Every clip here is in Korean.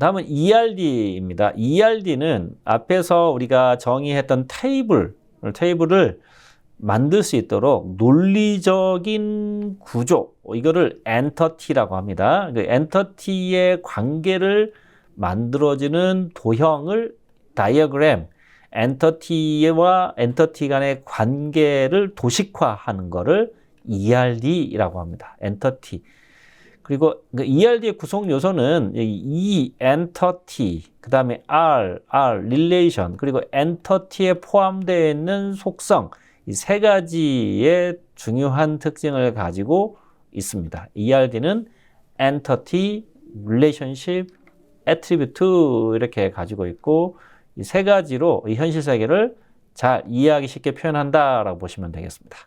다음은 ERD입니다. ERD는 앞에서 우리가 정의했던 테이블을 만들 수 있도록 논리적인 구조, 이거를 엔터티라고 합니다. 그 엔터티의 관계를 만들어지는 도형을 다이어그램, 엔터티와 엔터티 간의 관계를 도식화하는 거를 ERD라고 합니다. 엔터티. 그리고 ERD의 구성 요소는 E, 엔터티, 그 다음에 R, relation, 그리고 엔터티에 포함되어 있는 속성, 이 세 가지의 중요한 특징을 가지고 있습니다. ERD는 entity, relationship, attribute 이렇게 가지고 있고 이 세 가지로 이 현실 세계를 잘 이해하기 쉽게 표현한다라고 보시면 되겠습니다.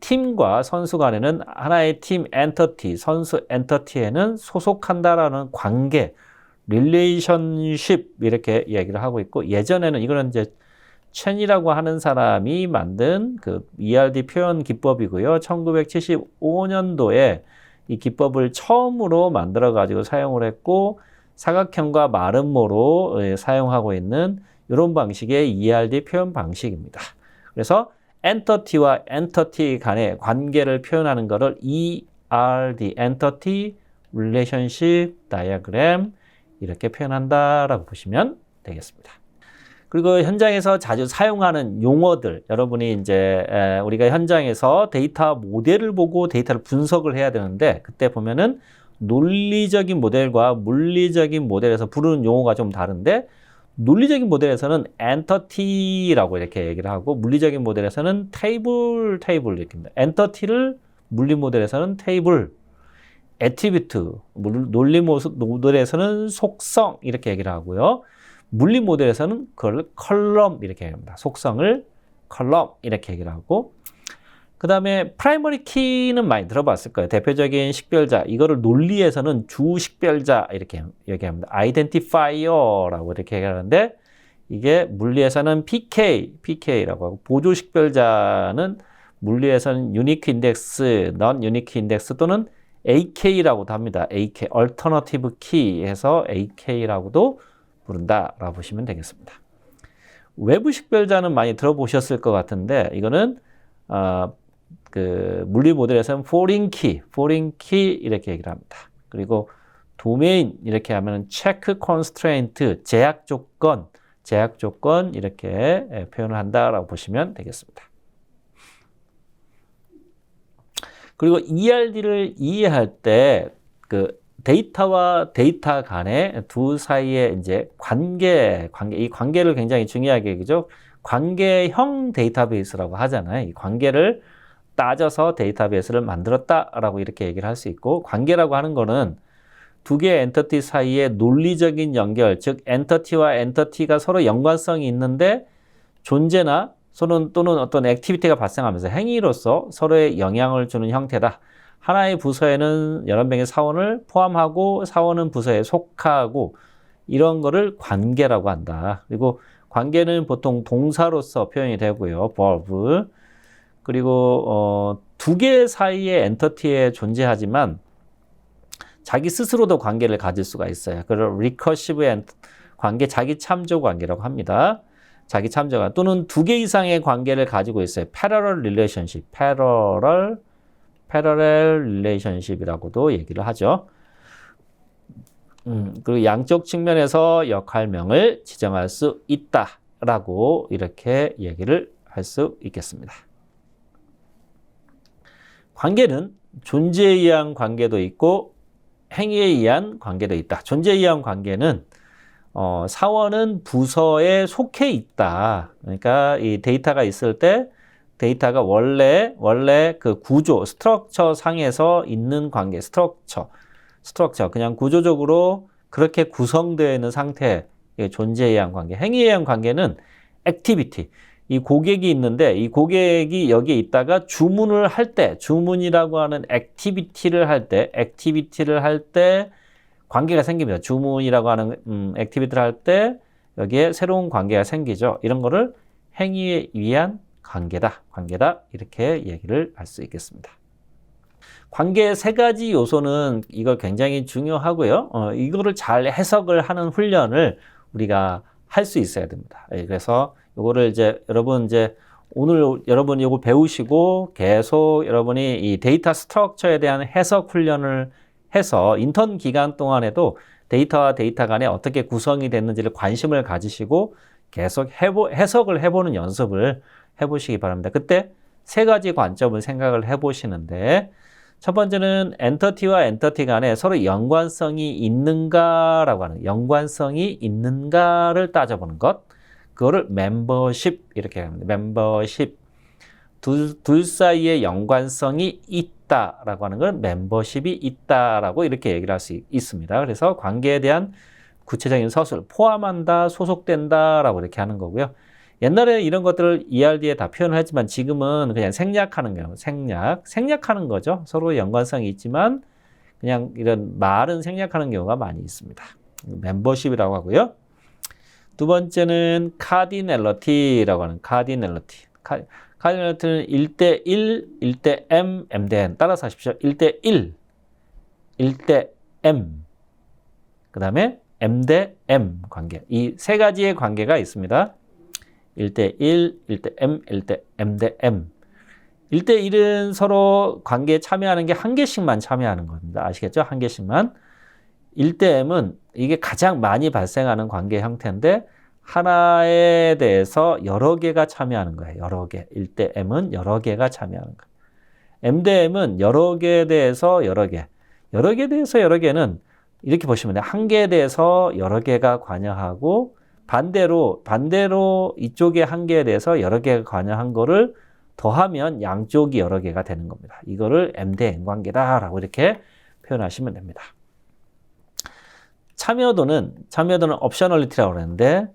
팀과 선수 간에는 하나의 팀 엔터티, 선수 엔터티에는 소속한다라는 관계, relationship 이렇게 얘기를 하고 있고 예전에는 이거는 이제 첸이라고 하는 사람이 만든 그 ERD 표현 기법이고요. 1975년도에 이 기법을 처음으로 만들어 가지고 사용을 했고 사각형과 마름모로 사용하고 있는 이런 방식의 ERD 표현 방식입니다. 그래서 엔터티와 엔터티 간의 관계를 표현하는 것을 ERD, Entity Relationship Diagram 이렇게 표현한다라고 보시면 되겠습니다. 그리고 현장에서 자주 사용하는 용어들, 여러분이 이제 우리가 현장에서 데이터 모델을 보고 데이터를 분석을 해야 되는데 그때 보면은 논리적인 모델과 물리적인 모델에서 부르는 용어가 좀 다른데 논리적인 모델에서는 엔터티라고 이렇게 얘기를 하고 물리적인 모델에서는 테이블 이렇게 합니다. 엔터티를 물리 모델에서는 테이블, 애트리뷰트, 논리 모델에서는 속성 이렇게 얘기를 하고요. 물리 모델에서는 그걸 컬럼 이렇게 얘기합니다. 속성을 컬럼 이렇게 얘기를 하고 그 다음에 프라이머리 키는 많이 들어봤을 거예요. 대표적인 식별자 이거를 논리에서는 주 식별자 이렇게 얘기합니다. 아이덴티파이어라고 이렇게 얘기하는데 이게 물리에서는 PK라고 하고 보조 식별자는 물리에서는 유니크 인덱스, 넌 유니크 인덱스 또는 AK라고도 합니다. AK, Alternative Key 해서 AK라고도 부른다라고 보시면 되겠습니다. 외부 식별자는 많이 들어보셨을 것 같은데 이거는 그 물리 모델에서는 foreign key 이렇게 얘기를 합니다. 그리고 도메인 이렇게 하면 check constraint 제약 조건 이렇게 표현을 한다라고 보시면 되겠습니다. 그리고 ERD를 이해할 때 그 데이터와 데이터 간의 두 사이의 이제 관계, 이 관계를 굉장히 중요하게 얘기죠. 관계형 데이터베이스라고 하잖아요. 이 관계를 따져서 데이터베이스를 만들었다라고 이렇게 얘기를 할 수 있고 관계라고 하는 거는 두 개의 엔터티 사이의 논리적인 연결, 즉 엔터티와 엔터티가 서로 연관성이 있는데 존재나 또는 어떤 액티비티가 발생하면서 행위로서 서로의 영향을 주는 형태다. 하나의 부서에는 여러 명의 사원을 포함하고 사원은 부서에 속하고 이런 거를 관계라고 한다. 그리고 관계는 보통 동사로서 표현이 되고요. verb. 그리고 두 개 사이의 엔터티에 존재하지만 자기 스스로도 관계를 가질 수가 있어요. 그걸 recursive 관계, 자기 참조 관계라고 합니다. 자기 참조가 또는 두 개 이상의 관계를 가지고 있어요. parallel relationship이라고도 얘기를 하죠. 그리고 양쪽 측면에서 역할명을 지정할 수 있다라고 이렇게 얘기를 할 수 있겠습니다. 관계는 존재에 의한 관계도 있고 행위에 의한 관계도 있다. 존재에 의한 관계는 사원은 부서에 속해 있다. 그러니까 이 데이터가 있을 때 데이터가 원래 그 구조, 스트럭처 상에서 있는 관계, 스트럭처 그냥 구조적으로 그렇게 구성되어 있는 상태의 존재에 의한 관계. 행위에 의한 관계는 액티비티. 이 고객이 있는데 이 고객이 여기에 있다가 주문을 할 때, 주문이라고 하는 액티비티를 할 때 관계가 생깁니다. 주문이라고 하는 액티비티를 할 때 여기에 새로운 관계가 생기죠. 이런 거를 행위에 의한 관계다 이렇게 얘기를 할 수 있겠습니다. 관계의 세 가지 요소는 이거 굉장히 중요하고요. 이거를 잘 해석을 하는 훈련을 우리가 할 수 있어야 됩니다. 그래서 이거를 이제 여러분 이제 오늘 여러분 이거 배우시고 계속 여러분이 이 데이터 스트럭처에 대한 해석 훈련을 해서 인턴 기간 동안에도 데이터와 데이터 간에 어떻게 구성이 됐는지를 관심을 가지시고 계속 해석을 해보는 연습을 해보시기 바랍니다. 그때 세 가지 관점을 생각을 해보시는데 첫 번째는 엔터티와 엔터티 간에 서로 연관성이 있는가라고 하는 연관성이 있는가를 따져보는 것. 그거를 멤버십 이렇게 합니다. 멤버십. 둘 사이에 연관성이 있다라고 하는 건 멤버십이 있다라고 이렇게 얘기를 할 수 있습니다. 그래서 관계에 대한 구체적인 서술 포함한다, 소속된다라고 이렇게 하는 거고요. 옛날에 이런 것들을 ERD에 다 표현을 했지만 지금은 그냥 생략하는 거예요. 생략하는 거죠. 서로 연관성이 있지만 그냥 이런 말은 생략하는 경우가 많이 있습니다. 멤버십이라고 하고요. 두 번째는 카디넬러티라고 하는 카디넬러티. 카디넬러티는 1대1, 1대 M, M 대 N. 따라서 하십시오. 1대1, 1대 M. 그 다음에 M 대 M 관계. 이 세 가지의 관계가 있습니다. 1대1, 1대 M, 1대 M 대 M. 1대1은 서로 관계에 참여하는 게 한 개씩만 참여하는 겁니다. 아시겠죠? 한 개씩만. 1대 M은 이게 가장 많이 발생하는 관계 형태인데 하나에 대해서 여러 개가 참여하는 거예요. 여러 개. 1대 M은 여러 개가 참여하는 거예요. M 대 M은 여러 개에 대해서 여러 개. 여러 개에 대해서 여러 개는 이렇게 보시면 돼요. 한 개에 대해서 여러 개가 관여하고 반대로 이쪽에 한 개에 대해서 여러 개가 관여한 거를 더하면 양쪽이 여러 개가 되는 겁니다. 이거를 M 대 N 관계다라고 이렇게 표현하시면 됩니다. 참여도는 옵셔널리티라고 그러는데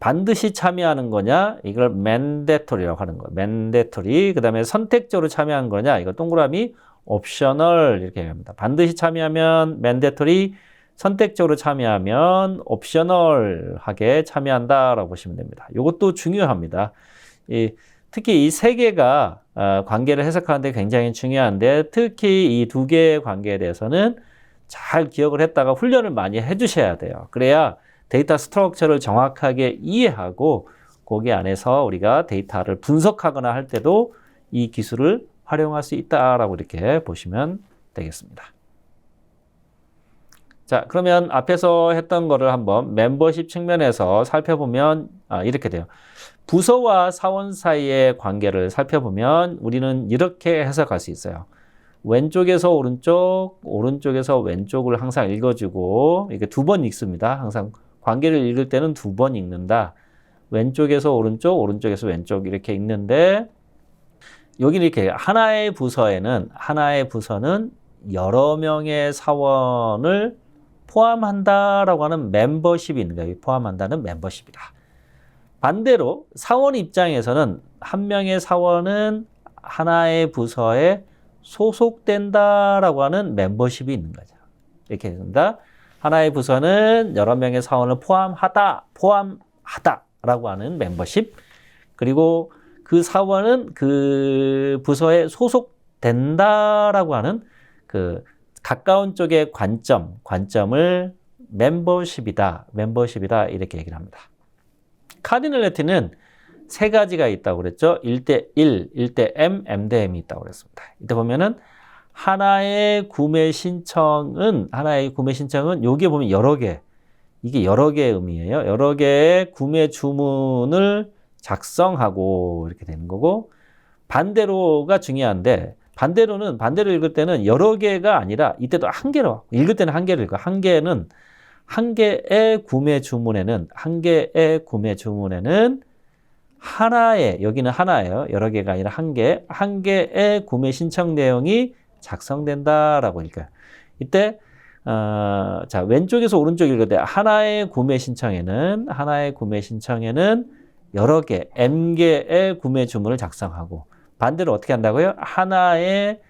반드시 참여하는 거냐 이걸 mandatory라고 하는 거예요. mandatory. 그다음에 선택적으로 참여하는 거냐 이거 동그라미 옵셔널 이렇게 얘기합니다. 반드시 참여하면 mandatory, 선택적으로 참여하면 옵셔널하게 참여한다라고 보시면 됩니다. 이것도 중요합니다. 특히 이 세 개가 관계를 해석하는데 굉장히 중요한데 특히 이 두 개의 관계에 대해서는 잘 기억을 했다가 훈련을 많이 해주셔야 돼요. 그래야 데이터 스트럭처를 정확하게 이해하고 거기 안에서 우리가 데이터를 분석하거나 할 때도 이 기술을 활용할 수 있다라고 이렇게 보시면 되겠습니다. 자, 그러면 앞에서 했던 거를 한번 멤버십 측면에서 살펴보면 이렇게 돼요. 부서와 사원 사이의 관계를 살펴보면 우리는 이렇게 해석할 수 있어요. 왼쪽에서 오른쪽, 오른쪽에서 왼쪽을 항상 읽어주고 이게 두 번 읽습니다. 항상 관계를 읽을 때는 두 번 읽는다. 왼쪽에서 오른쪽, 오른쪽에서 왼쪽 이렇게 읽는데 여기 이렇게 하나의 부서는 여러 명의 사원을 포함한다라고 하는 멤버십이 있는 거예요. 포함한다는 멤버십이다. 반대로 사원 입장에서는 한 명의 사원은 하나의 부서에 소속된다라고 하는 멤버십이 있는 거죠. 이렇게 됩니다. 하나의 부서는 여러 명의 사원을 포함하다라고 하는 멤버십. 그리고 그 사원은 그 부서에 소속된다라고 하는 그 가까운 쪽의 관점을 멤버십이다 이렇게 얘기를 합니다. 카디널리티는 세 가지가 있다고 그랬죠. 1대1, 1대 M, M 대 M이 있다고 그랬습니다. 이때 보면은 하나의 구매 신청은 여기에 보면 여러 개, 이게 여러 개의 의미예요. 여러 개의 구매 주문을 작성하고 이렇게 되는 거고 반대로가 중요한데 반대로 읽을 때는 여러 개가 아니라 이때도 한 개로 읽을 때는 한 개를 읽고 한 개의 구매 주문에는 하나의 여기는 하나예요. 여러 개가 아니라 한 개의 구매 신청 내용이 작성된다라고 읽어요. 이때 자 왼쪽에서 오른쪽 읽을 때 하나의 구매 신청에는 여러 개 M개의 구매 주문을 작성하고 반대로 어떻게 한다고요? 하나의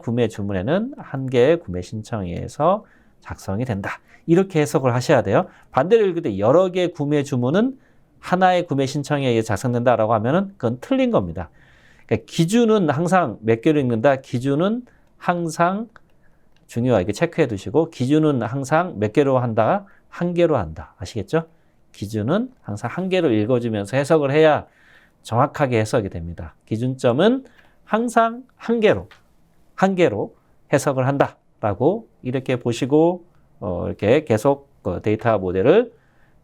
구매 주문에는 한 개의 구매 신청에 의해서 작성이 된다. 이렇게 해석을 하셔야 돼요. 반대로 읽을 때 여러 개의 구매 주문은 하나의 구매 신청에 의해 작성된다라고 하면은 그건 틀린 겁니다. 그러니까 기준은 항상 몇 개로 읽는다. 기준은 항상 중요하게 체크해 두시고 기준은 항상 몇 개로 한다? 한 개로 한다. 아시겠죠? 기준은 항상 한 개로 읽어주면서 해석을 해야 정확하게 해석이 됩니다. 기준점은 항상 한 개로 해석을 한다라고 이렇게 보시고 이렇게 계속 데이터 모델을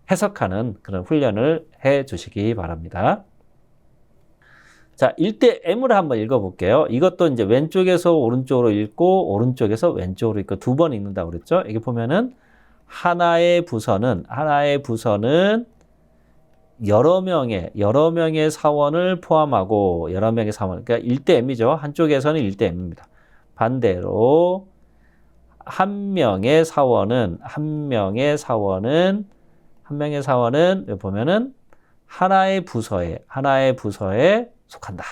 해석하는 그런 훈련을 해 주시기 바랍니다. 자, 1대 M을 한번 읽어볼게요. 이것도 이제 왼쪽에서 오른쪽으로 읽고 오른쪽에서 왼쪽으로 읽고 두 번 읽는다고 그랬죠. 여기 보면은 하나의 부서는 여러 명의 사원을 포함하고 여러 명의 사원, 그러니까 1대 M이죠. 한쪽에서는 1대 M입니다. 반대로 한 명의 사원은 보면은 하나의 부서에 속한다.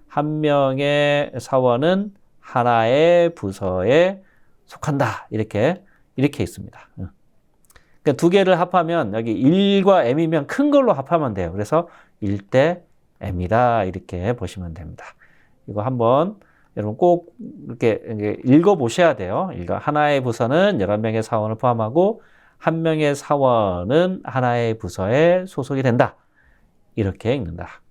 한 명의 사원은 하나의 부서에 속한다. 이렇게 있습니다. 그러니까 두 개를 합하면 여기 1과 M이면 큰 걸로 합하면 돼요. 그래서 1대 M이다. 이렇게 보시면 됩니다. 이거 한번 여러분 꼭 이렇게 읽어보셔야 돼요. 하나의 부서는 여러 명의 사원을 포함하고 한 명의 사원은 하나의 부서에 소속이 된다. 이렇게 읽는다.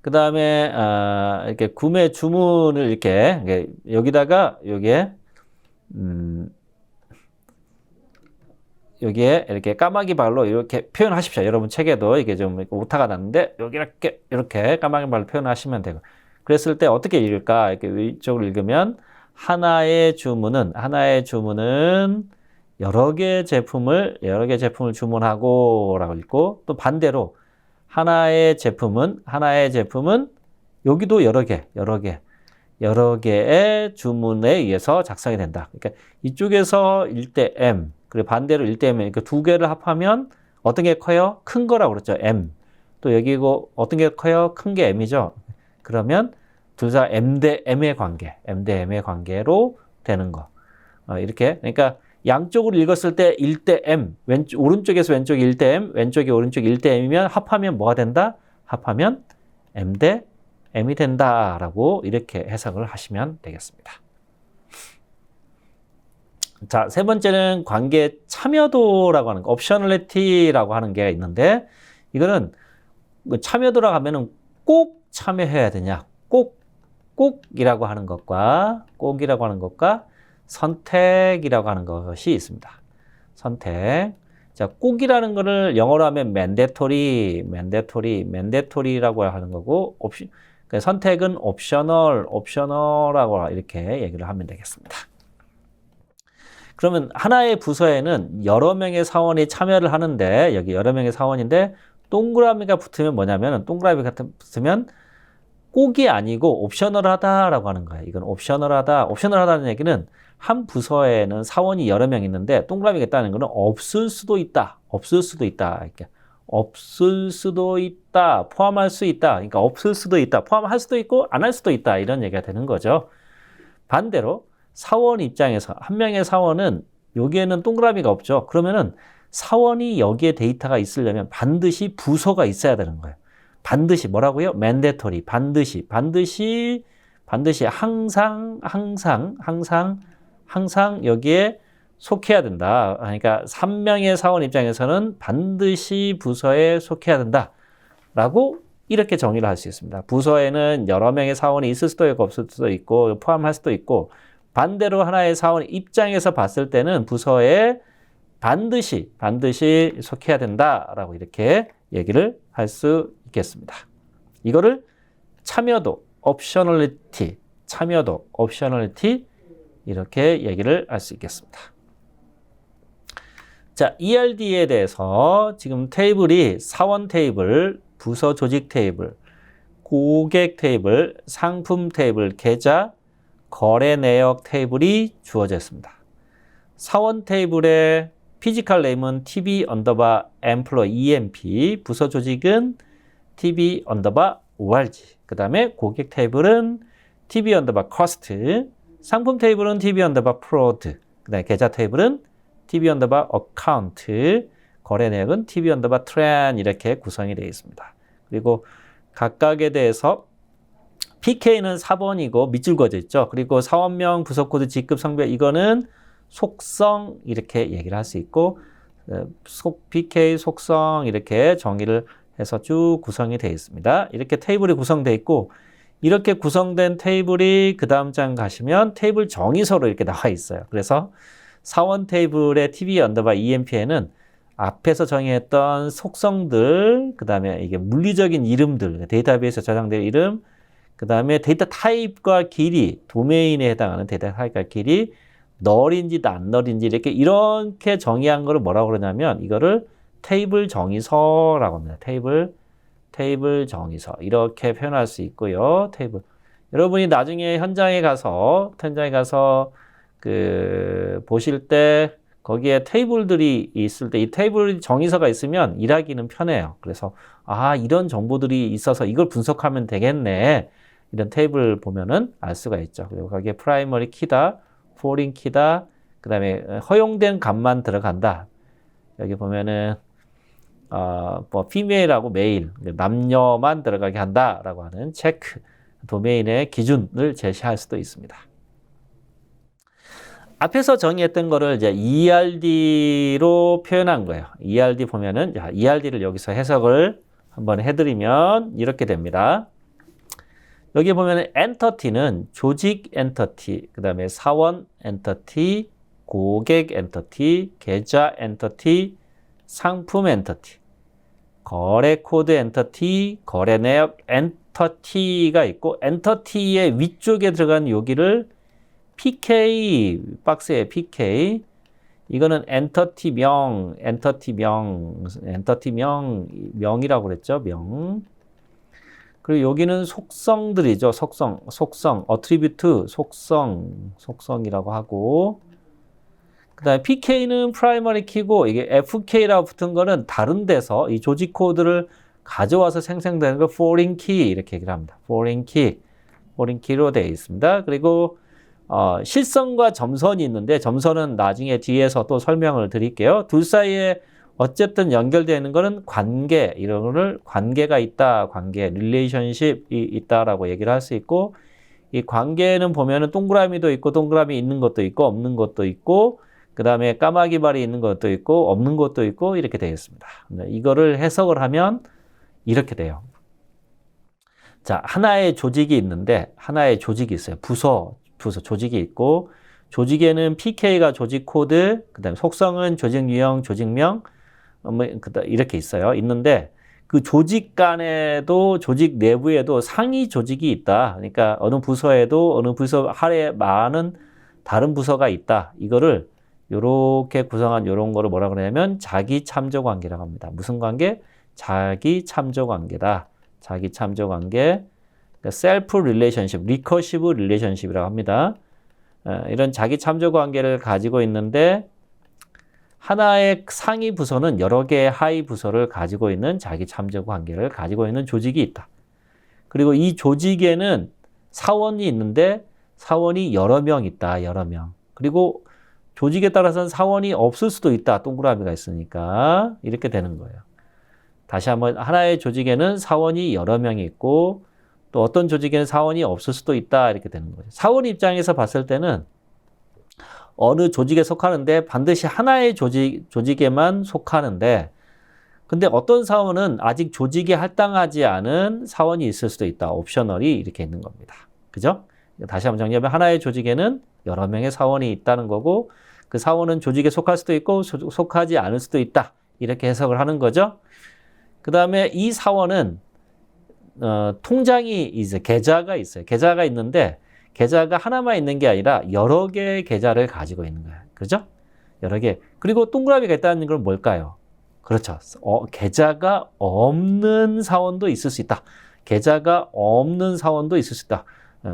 그 다음에 이렇게 구매 주문을 이렇게 여기다가 여기에 이렇게 까마귀 발로 이렇게 표현하십시오. 여러분 책에도 이게 좀 오타가 났는데 여기 이렇게 까마귀 발로 표현하시면 되고. 그랬을 때 어떻게 읽을까? 이렇게 위쪽으로 읽으면 하나의 주문은 여러 개 제품을 주문하고라고 읽고, 또 반대로 하나의 제품은 여기도 여러 개의 주문에 의해서 작성이 된다. 그러니까 이쪽에서 1대 M, 그리고 반대로 1대 M, 그러니까 두 개를 합하면 어떤 게 커요? 큰 거라고 그랬죠. M. 또 여기고 어떤 게 커요? 큰 게 M이죠. 그러면 둘 다 M 대 M의 관계로 되는 거. 이렇게. 그러니까 양쪽으로 읽었을 때 1대 M, 오른쪽에서 왼쪽이 1대 M, 왼쪽이 오른쪽이 1대 M이면 합하면 뭐가 된다? 합하면 M 대 M이 된다라고 이렇게 해석을 하시면 되겠습니다. 자, 세 번째는 관계 참여도라고 하는 거, 옵셔널리티라고 하는 게 있는데, 이거는 참여도라고 하면은 꼭 참여해야 되냐, 꼭이라고 하는 것과 선택이라고 하는 것이 있습니다. 선택. 자, 꼭이라는 거를 영어로 하면 mandatory라고 하는 거고, 선택은 옵셔널하고 이렇게 얘기를 하면 되겠습니다. 그러면 하나의 부서에는 여러 명의 사원이 참여를 하는데, 여기 여러 명의 사원인데 동그라미가 붙으면 뭐냐면, 붙으면 꼭이 아니고 옵셔널하다라고 하는 거예요. 이건 옵셔널하다는 얘기는 한 부서에는 사원이 여러 명 있는데 동그라미가 있다는 거는 없을 수도 있다. 이렇게. 없을 수도 있다. 포함할 수 있다. 그러니까 없을 수도 있다. 포함할 수도 있고 안 할 수도 있다. 이런 얘기가 되는 거죠. 반대로 사원 입장에서 한 명의 사원은 여기에는 동그라미가 없죠. 그러면은 사원이 여기에 데이터가 있으려면 반드시 부서가 있어야 되는 거예요. 반드시 뭐라고요? mandatory. 반드시 항상 여기에 속해야 된다. 그러니까 3명의 사원 입장에서는 반드시 부서에 속해야 된다. 라고 이렇게 정의를 할 수 있습니다. 부서에는 여러 명의 사원이 있을 수도 있고 없을 수도 있고 포함할 수도 있고, 반대로 하나의 사원 입장에서 봤을 때는 부서에 반드시 속해야 된다라고 이렇게 얘기를 할 수 있겠습니다. 이거를 참여도, 옵셔널리티 이렇게 얘기를 할 수 있겠습니다. 자, ERD에 대해서 지금 테이블이 사원 테이블, 부서 조직 테이블, 고객 테이블, 상품 테이블, 계좌, 거래 내역 테이블이 주어져 있습니다. 사원 테이블의 피지컬 네임은 TB_employee EMP, 부서 조직은 TB_org, 그 다음에 고객 테이블은 TB_cost, 상품 테이블은 TB_prod, 그 다음에 계좌 테이블은 TB_account, 거래 내역은 TB_tran 이렇게 구성이 되어 있습니다. 그리고 각각에 대해서 PK는 4번이고 밑줄 그어져 있죠. 그리고 사원명, 부서코드, 직급, 성별 이거는 속성 이렇게 얘기를 할 수 있고 PK, 속성 이렇게 정의를 해서 쭉 구성이 되어 있습니다. 이렇게 테이블이 구성되어 있고 이렇게 구성된 테이블이 그 다음 장 가시면 테이블 정의서로 이렇게 나와 있어요. 그래서 사원 테이블의 tv_emp에는 앞에서 정의했던 속성들, 그 다음에 이게 물리적인 이름들, 데이터베이스에 저장될 이름, 그 다음에 데이터 타입과 길이, 도메인에 해당하는 데이터 타입과 길이 널인지 안 널인지 이렇게 정의한 거를 뭐라고 그러냐면 이거를 테이블 정의서라고 합니다. 테이블 정의서 이렇게 표현할 수 있고요. 테이블. 여러분이 나중에 현장에 가서 보실 때 거기에 테이블들이 있을 때 이 테이블 정의서가 있으면 일하기는 편해요. 그래서 이런 정보들이 있어서 이걸 분석하면 되겠네. 이런 테이블 보면은 알 수가 있죠. 그리고 거기에 프라이머리 키다, 포린 키다, 그 다음에 허용된 값만 들어간다. 여기 보면은 female하고 male, 남녀만 들어가게 한다라고 하는 체크, 도메인의 기준을 제시할 수도 있습니다. 앞에서 정의했던 거를 이제 ERD로 표현한 거예요. ERD 보면은, ERD를 여기서 해석을 한번 해드리면 이렇게 됩니다. 여기 보면은 entity는 조직 엔터티, 그 다음에 사원 엔터티, 고객 엔터티, 계좌 엔터티, 상품 엔터티, 거래 코드 엔터티, 거래 내역 엔터티가 있고 엔터티의 위쪽에 들어간 여기를 PK, 박스에 PK, 이거는 명이라고 그랬죠, 명. 그리고 여기는 속성들이죠, 속성, attribute, 속성이라고 하고, 그 다음에 PK는 프라이머리 키고, 이게 FK라고 붙은 거는 다른 데서 이 조직 코드를 가져와서 생성되는 거 foreign key 이렇게 얘기를 합니다. foreign key로 되어 있습니다. 그리고 실선과 점선이 있는데 점선은 나중에 뒤에서 또 설명을 드릴게요. 둘 사이에 어쨌든 연결되어 있는 거는 관계, 이런 거를 관계가 있다, relationship이 있다라고 얘기를 할 수 있고, 이 관계는 보면은 동그라미도 있고, 동그라미 있는 것도 있고, 없는 것도 있고, 그 다음에 까마귀 발이 있는 것도 있고, 없는 것도 있고, 이렇게 되어 있습니다. 이거를 해석을 하면 이렇게 돼요. 자, 하나의 조직이 있는데, 하나의 조직이 있어요. 부서 조직이 있고, 조직에는 PK가 조직 코드, 그 다음에 속성은 조직 유형, 조직명, 이렇게 있어요. 있는데, 그 조직 간에도, 조직 내부에도 상위 조직이 있다. 그러니까 어느 부서에도 어느 부서 아래에 많은 다른 부서가 있다. 이거를 요렇게 구성한 요런 거를 뭐라 그러냐면 자기 참조 관계라고 합니다. 무슨 관계? 자기 참조 관계다. 자기 참조 관계. 셀프 릴레이션십, 리커시브 릴레이션십이라고 합니다. 이런 자기 참조 관계를 가지고 있는데 하나의 상위 부서는 여러 개의 하위 부서를 가지고 있는 자기 참조 관계를 가지고 있는 조직이 있다. 그리고 이 조직에는 사원이 있는데 사원이 여러 명 있다. 여러 명. 그리고 조직에 따라서는 사원이 없을 수도 있다. 동그라미가 있으니까. 이렇게 되는 거예요. 다시 한번 하나의 조직에는 사원이 여러 명이 있고 또 어떤 조직에는 사원이 없을 수도 있다. 이렇게 되는 거죠. 사원 입장에서 봤을 때는 어느 조직에 속하는데 반드시 하나의 조직에만 속하는데 근데 어떤 사원은 아직 조직에 할당하지 않은 사원이 있을 수도 있다. 옵셔널이 이렇게 있는 겁니다. 그죠? 다시 한번 정리하면 하나의 조직에는 여러 명의 사원이 있다는 거고 그 사원은 조직에 속할 수도 있고 속하지 않을 수도 있다. 이렇게 해석을 하는 거죠. 그 다음에 이 사원은 통장이 이제 계좌가 있어요. 계좌가 있는데 계좌가 하나만 있는 게 아니라 여러 개의 계좌를 가지고 있는 거예요. 그렇죠? 여러 개. 그리고 동그라미가 있다는 건 뭘까요? 그렇죠. 계좌가 없는 사원도 있을 수 있다. 계좌가 없는 사원도 있을 수 있다.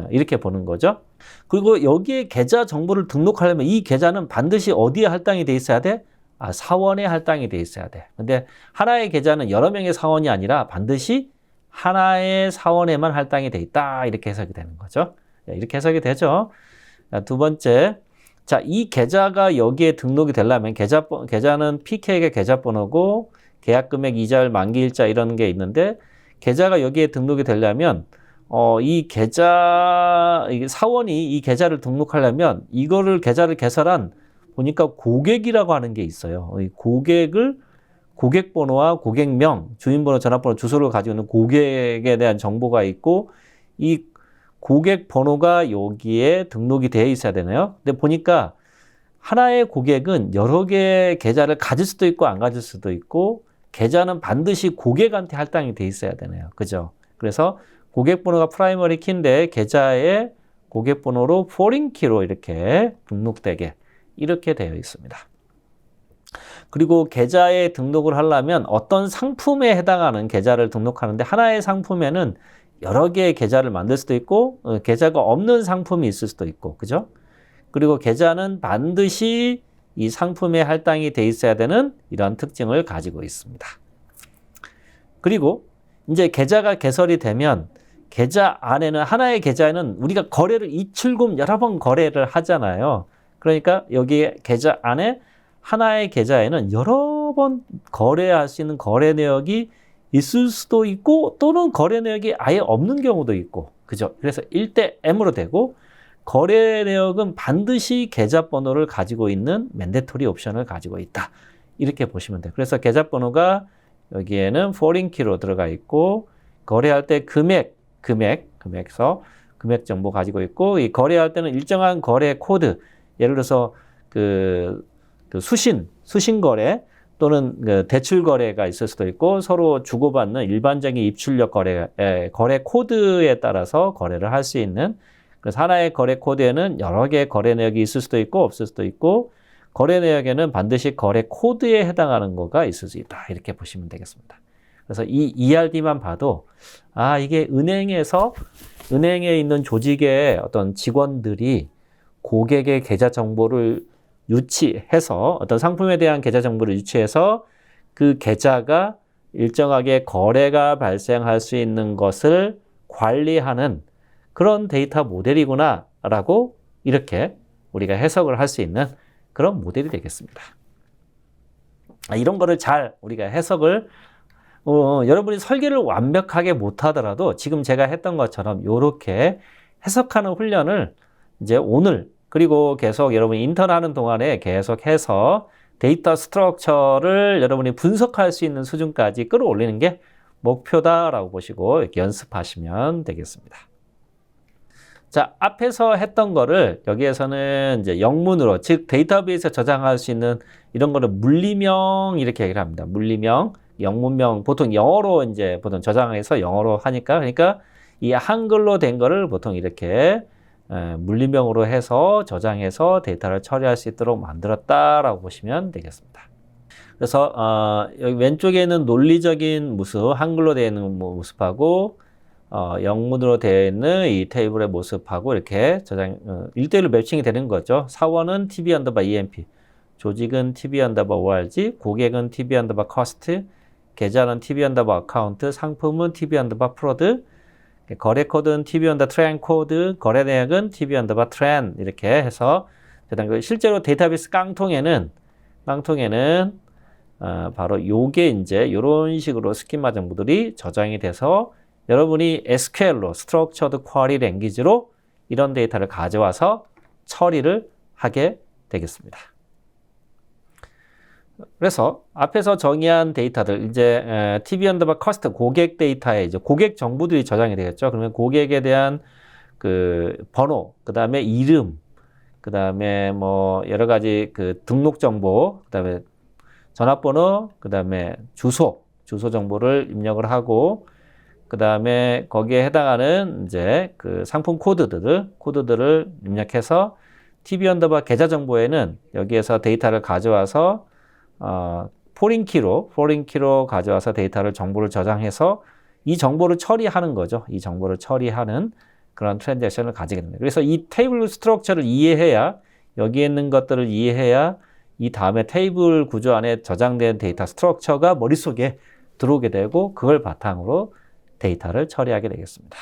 이렇게 보는 거죠. 그리고 여기에 계좌 정보를 등록하려면 이 계좌는 반드시 어디에 할당이 돼 있어야 돼? 사원에 할당이 돼 있어야 돼. 근데 하나의 계좌는 여러 명의 사원이 아니라 반드시 하나의 사원에만 할당이 돼 있다. 이렇게 해석이 되는 거죠. 이렇게 해석이 되죠. 두 번째, 자, 이 계좌가 여기에 등록이 되려면 계좌는 PK가 계좌번호고 계약금액, 이자율, 만기일자 이런 게 있는데 계좌가 여기에 등록이 되려면 이 계좌, 사원이 이 계좌를 등록하려면 이거를 계좌를 개설한 보니까 고객이라고 하는 게 있어요. 이 고객 번호와 고객명, 주인번호, 전화번호, 주소를 가지고 있는 고객에 대한 정보가 있고 이 고객 번호가 여기에 등록이 되어 있어야 되나요? 근데 보니까 하나의 고객은 여러 개의 계좌를 가질 수도 있고 안 가질 수도 있고 계좌는 반드시 고객한테 할당이 돼 있어야 되네요. 그죠? 그래서 고객 번호가 프라이머리 키인데 계좌에 고객 번호로 포린 키로 이렇게 등록되게 이렇게 되어 있습니다. 그리고 계좌에 등록을 하려면 어떤 상품에 해당하는 계좌를 등록하는데 하나의 상품에는 여러 개의 계좌를 만들 수도 있고 계좌가 없는 상품이 있을 수도 있고 그죠? 그리고 계좌는 반드시 이 상품에 할당이 돼 있어야 되는 이러한 특징을 가지고 있습니다. 그리고 이제 계좌가 개설이 되면 계좌 안에는 하나의 계좌에는 우리가 거래를 이출금 여러 번 거래를 하잖아요. 그러니까 여기 계좌 안에 하나의 계좌에는 여러 번 거래할 수 있는 거래 내역이 있을 수도 있고 또는 거래 내역이 아예 없는 경우도 있고 그죠? 그래서 1대 M으로 되고 거래 내역은 반드시 계좌번호를 가지고 있는 맨데토리 옵션을 가지고 있다. 이렇게 보시면 돼요. 그래서 계좌번호가 여기에는 포린 키로 들어가 있고 거래할 때 금액서 금액 정보 가지고 있고 이 거래할 때는 일정한 거래 코드 예를 들어서 그 수신 거래 또는 그 대출 거래가 있을 수도 있고 서로 주고받는 일반적인 입출력 거래 코드에 따라서 거래를 할 수 있는 그래서 하나의 거래 코드에는 여러 개의 거래 내역이 있을 수도 있고 없을 수도 있고 거래 내역에는 반드시 거래 코드에 해당하는 거가 있을 수 있다. 이렇게 보시면 되겠습니다. 그래서 이 ERD만 봐도 이게 은행에 있는 조직의 어떤 직원들이 고객의 계좌 정보를 유치해서 어떤 상품에 대한 계좌 정보를 유치해서 그 계좌가 일정하게 거래가 발생할 수 있는 것을 관리하는 그런 데이터 모델이구나 라고 이렇게 우리가 해석을 할 수 있는 그런 모델이 되겠습니다. 이런 거를 잘 우리가 해석을 여러분이 설계를 완벽하게 못하더라도 지금 제가 했던 것처럼 이렇게 해석하는 훈련을 이제 오늘 그리고 계속 여러분이 인턴하는 동안에 계속해서 데이터 스트럭처를 여러분이 분석할 수 있는 수준까지 끌어올리는 게 목표다라고 보시고 이렇게 연습하시면 되겠습니다. 자, 앞에서 했던 거를 여기에서는 이제 영문으로, 즉 데이터베이스에 저장할 수 있는 이런 거를 물리명 이렇게 얘기를 합니다. 물리명, 영문명, 보통 영어로 이제 보통 저장해서 영어로 하니까 그러니까 이 한글로 된 거를 보통 이렇게 물리명으로 해서 저장해서 데이터를 처리할 수 있도록 만들었다라고 보시면 되겠습니다. 그래서 여기 왼쪽에는 논리적인 모습, 한글로 되어 있는 모습하고 영문으로 되어 있는 이 테이블의 모습하고 이렇게 1대1로 매칭이 되는 거죠. 사원은 TB_EMP, 조직은 TB_ORG, 고객은 TB_COST, 계좌는 TB_ACCOUNT, 상품은 TB_PROD, 거래 코드는 TB_TRAN 코드, 거래 내역은 TB_TRAN 이렇게 해서 실제로 데이터베이스 깡통에는 바로 요게 이제 이런 식으로 스키마 정보들이 저장이 돼서 여러분이 SQL로 Structured Query Language로 이런 데이터를 가져와서 처리를 하게 되겠습니다. 그래서 앞에서 정의한 데이터들 이제 TB_COST 고객 데이터에 이제 고객 정보들이 저장이 되겠죠. 그러면 고객에 대한 그 번호, 그다음에 이름, 그다음에 뭐 여러 가지 그 등록 정보, 그다음에 전화번호, 그다음에 주소 정보를 입력을 하고 그다음에 거기에 해당하는 이제 그 상품 코드들을 입력해서 TB_ 계좌 정보에는 여기에서 데이터를 가져와서 포린 키로 가져와서 정보를 저장해서 이 정보를 처리하는 거죠. 이 정보를 처리하는 그런 트랜잭션을 가지게 됩니다. 그래서 이 테이블 스트럭처를 이해해야 여기에 있는 것들을 이해해야 이 다음에 테이블 구조 안에 저장된 데이터 스트럭처가 머릿속에 들어오게 되고 그걸 바탕으로 데이터를 처리하게 되겠습니다.